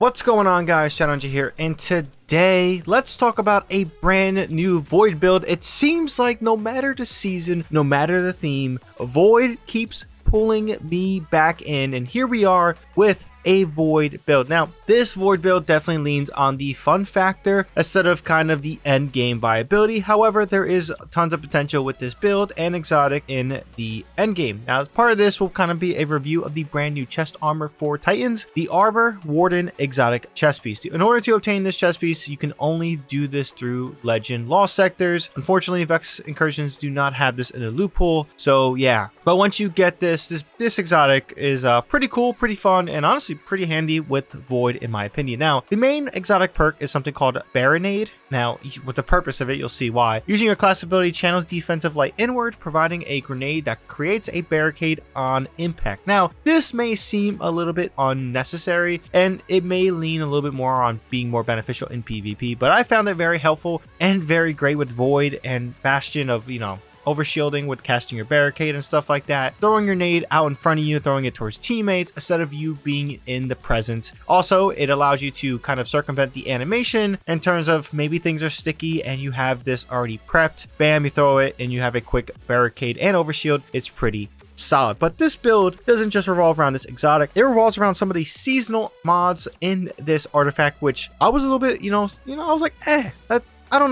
What's going on, guys? ShadowNinja here, and today let's talk about a brand new Void build. It seems like no matter the season, no matter the theme, Void keeps pulling me back in, and here we are with a Void build. Now, this Void build definitely leans on the fun factor instead of kind of the end game viability. However, there is tons of potential with this build and exotic in the end game. Now, as part of this will kind of be a review of the brand new chest armor for Titans, the Arbor Warden exotic chest piece. In order to obtain this chest piece, you can only do this through Legend Lost sectors. Unfortunately, Vex incursions do not have this in a loophole, so yeah. But once you get this exotic is pretty cool, pretty fun, and honestly pretty handy with Void in my opinion. Now, the main exotic perk is something called Barricade. Now, with the purpose of it, you'll see why. Using your class ability channels defensive light inward, providing a grenade that creates a barricade on impact. Now, this may seem a little bit unnecessary, and it may lean a little bit more on being more beneficial in PvP, but I found it very helpful and very great with Void and Bastion of, overshielding with casting your barricade and stuff like that, throwing your nade out in front of you, throwing it towards teammates instead of you being in the presence. Also, it allows you to kind of circumvent the animation in terms of maybe things are sticky and you have this already prepped. Bam, you throw it and you have a quick barricade and overshield. It's pretty solid. But this build doesn't just revolve around this exotic, it revolves around some of the seasonal mods in this artifact, which I was a little bit, I was like, I don't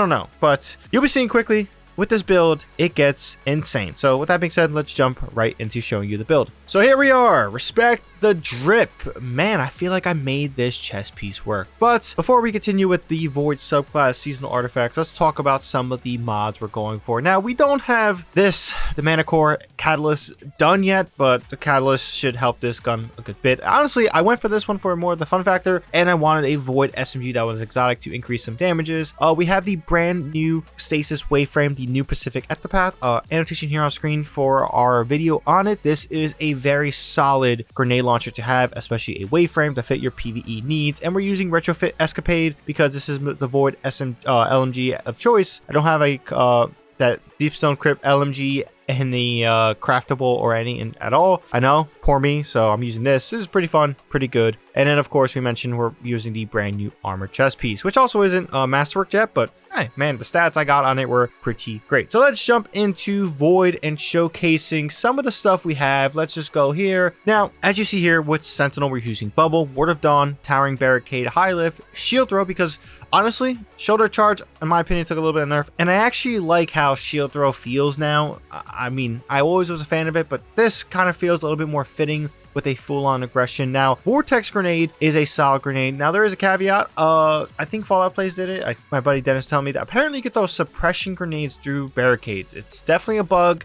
know, but you'll be seeing quickly. With this build, it gets insane. So with that being said, let's jump right into showing you the build. So here we are, respect the drip. Man, I feel like I made this chest piece work. But before we continue with the Void subclass seasonal artifacts, let's talk about some of the mods we're going for. Now, we don't have the Mana Core Catalyst done yet, but the Catalyst should help this gun a good bit. Honestly, I went for this one for more of the fun factor, and I wanted a Void SMG that was exotic to increase some damages. We have the brand new Stasis Wayframe, the new Pacific Ectopath. Annotation here on screen for our video on it. This is a very solid grenade launcher to have, especially a Wayframe to fit your PvE needs. And we're using Retrofit Escapade because this is the Void LMG of choice. I don't have a that Deepstone Crypt LMG any craftable or any at all. I know, poor me, so I'm using this. This is pretty fun, pretty good. And then of course we mentioned we're using the brand new armor chest piece, which also isn't masterwork yet, but hey, man, the stats I got on it were pretty great. So let's jump into Void and showcasing some of the stuff we have. Let's just go here. Now, as you see here with Sentinel, we're using Bubble, Ward of Dawn, Towering Barricade, High Lift, Shield Throw, because honestly, Shoulder Charge, in my opinion, took a little bit of nerf, and I actually like how Shield Throw feels now. I mean, I always was a fan of it, but this kind of feels a little bit more fitting with a full-on aggression. Now, Vortex Grenade is a solid grenade. Now, there is a caveat. I think Fallout Plays did it. My buddy Dennis told me that apparently you get those suppression grenades through barricades. It's definitely a bug.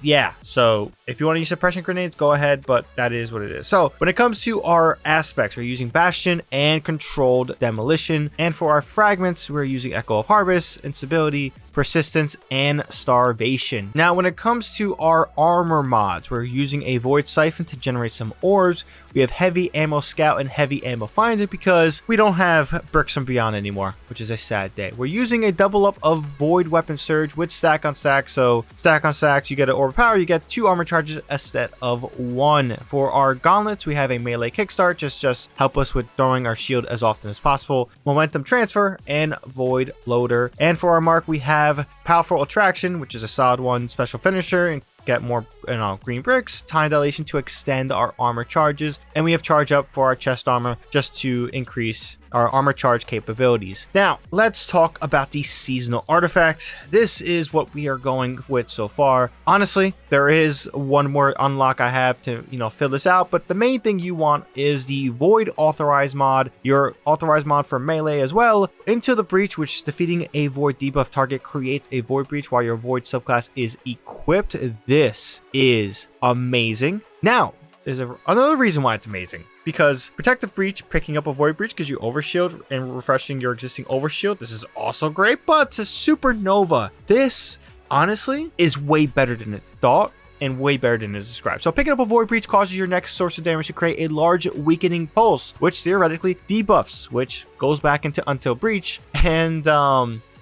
Yeah, so if you want to use suppression grenades, go ahead, but that is what it is. So when it comes to our aspects, we're using Bastion and Controlled Demolition. And for our fragments, we're using Echo of Harvest, Instability, Persistence, and Starvation. Now, when it comes to our armor mods, we're using a Void Siphon to generate some orbs. We have Heavy Ammo Scout and Heavy Ammo Finder because we don't have Bricks from Beyond anymore, which is a sad day. We're using a double up of Void Weapon Surge with Stack on Stack. So stack on stacks, you get an Orb Power, you get 2 armor charges instead of 1. For our gauntlets, we have a melee kickstart, just help us with throwing our shield as often as possible. Momentum Transfer and Void Loader. And for our mark, we have Powerful Attraction, which is a solid one, special finisher, and get more green bricks, time dilation to extend our armor charges, and we have charge up for our chest armor just to increase our armor charge capabilities. Now, let's talk about the seasonal artifact. This is what we are going with so far. Honestly, there is one more unlock I have to, fill this out, but the main thing you want is the Void Authorized mod, your authorized mod for melee as well. Into the Breach, which defeating a Void debuff target creates a Void Breach while your Void subclass is equipped. This is amazing. Now, there's another reason why it's amazing, because Protective Breach, picking up a Void Breach gives you overshield and refreshing your existing overshield. This is also great, but Supernova, this honestly is way better than it's thought and way better than it's described. So picking up a Void Breach causes your next source of damage to create a large weakening pulse, which theoretically debuffs, which goes back into Until Breach, and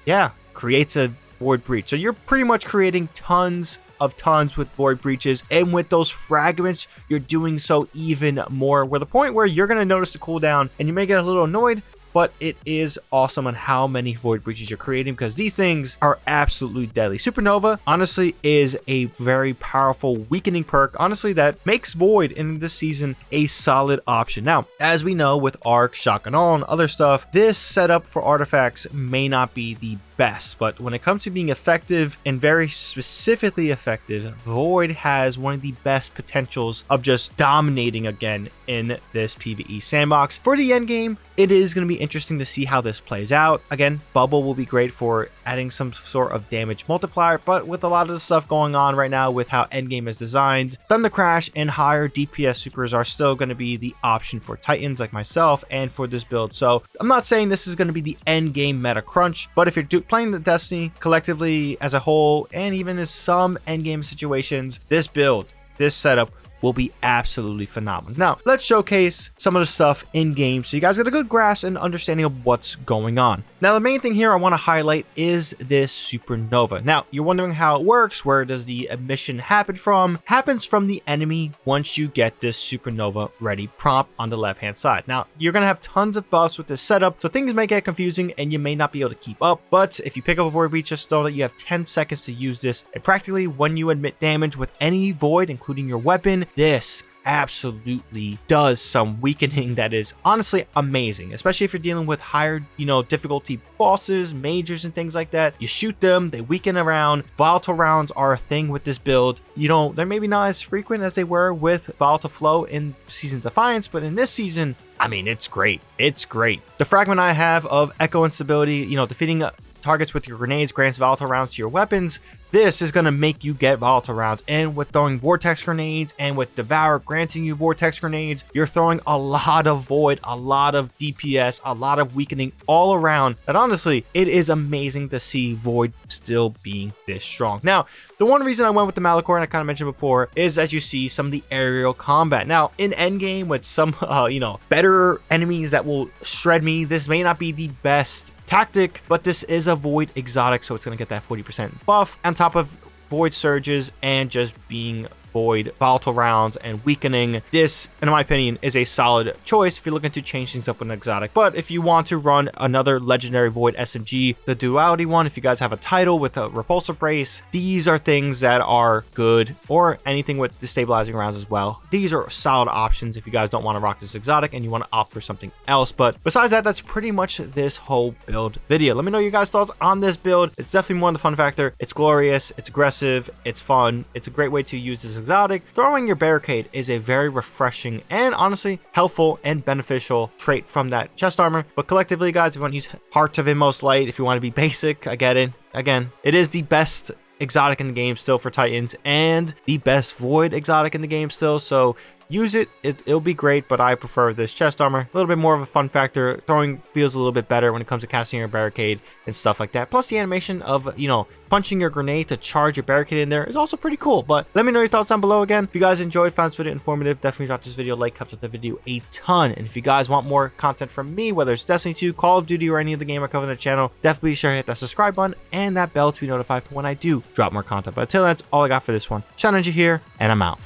yeah, creates a Void Breach. So you're pretty much creating tons of tons with void breaches, and with those fragments, you're doing so even more. Where the point where you're going to notice the cooldown and you may get a little annoyed, but it is awesome on how many void breaches you're creating, because these things are absolutely deadly. Supernova honestly is a very powerful weakening perk, honestly, that makes void in this season a solid option. Now, as we know with arc, shock and all, and other stuff, this setup for artifacts may not be the best, but when it comes to being effective and very specifically effective, void has one of the best potentials of just dominating again in this PvE sandbox. For the end game, it is going to be interesting to see how this plays out. Again, bubble will be great for adding some sort of damage multiplier, but with a lot of the stuff going on right now with how endgame is designed, Thunder Crash and higher DPS supers are still going to be the option for Titans like myself and for this build. So I'm not saying this is going to be the end game meta crunch, but if you're playing the Destiny collectively as a whole, and even in some end game situations, this build, this setup will be absolutely phenomenal. Now, let's showcase some of the stuff in game so you guys get a good grasp and understanding of what's going on. Now, the main thing here I want to highlight is this supernova. Now, you're wondering how it works. Where does the emission happen from? Happens from the enemy once you get this supernova ready prompt on the left hand side. Now, you're going to have tons of buffs with this setup, so things may get confusing and you may not be able to keep up, but if you pick up a void breach, just know that you have 10 seconds to use this, and practically when you admit damage with any void, including your weapon, this absolutely does some weakening that is honestly amazing, especially if you're dealing with higher, difficulty bosses, majors, and things like that. You shoot them, they weaken around. Volatile rounds are a thing with this build. They're maybe not as frequent as they were with Volatile Flow in Season Defiance, but in this season, I mean, it's great. It's great. The fragment I have of Echo Instability, defeating targets with your grenades grants volatile rounds to your weapons. This is going to make you get volatile rounds, and with throwing vortex grenades and with Devour granting you vortex grenades, you're throwing a lot of void, a lot of DPS, a lot of weakening all around. And honestly, it is amazing to see void still being this strong. Now, the one reason I went with the Malachor, and I kind of mentioned before, is as you see some of the aerial combat. Now, in endgame with some, better enemies that will shred me, this may not be the best tactic, but this is a void exotic, so it's going to get that 40% buff on top of void surges and just being void volatile rounds and weakening. This, in my opinion, is a solid choice if you're looking to change things up with an exotic. But if you want to run another legendary void SMG, the duality one, if you guys have a title with a repulsor brace, these are things that are good, or anything with destabilizing rounds as well. These are solid options if you guys don't want to rock this exotic and you want to opt for something else. But besides that, that's pretty much this whole build video. Let me know your guys' thoughts on this build. It's definitely more on the fun factor. It's glorious, it's aggressive, it's fun, it's a great way to use this exotic. Throwing your barricade is a very refreshing and honestly helpful and beneficial trait from that chest armor. But collectively, guys, if you want to use Hearts of Inmost Light, if you want to be basic, I get it. Again, it is the best exotic in the game still for Titans, and the best void exotic in the game still, so use it. It'll be great, but I prefer this chest armor. A little bit more of a fun factor. Throwing feels a little bit better when it comes to casting your barricade and stuff like that. Plus the animation of, punching your grenade to charge your barricade in there is also pretty cool. But let me know your thoughts down below. Again, if you guys enjoyed, found this video informative, definitely drop this video a like, helps with the video a ton. And if you guys want more content from me, whether it's Destiny 2, Call of Duty, or any of the game I cover on the channel, definitely be sure to hit that subscribe button and that bell to be notified for when I do drop more content. But until then, that's all I got for this one. ShadowNinja here, and I'm out.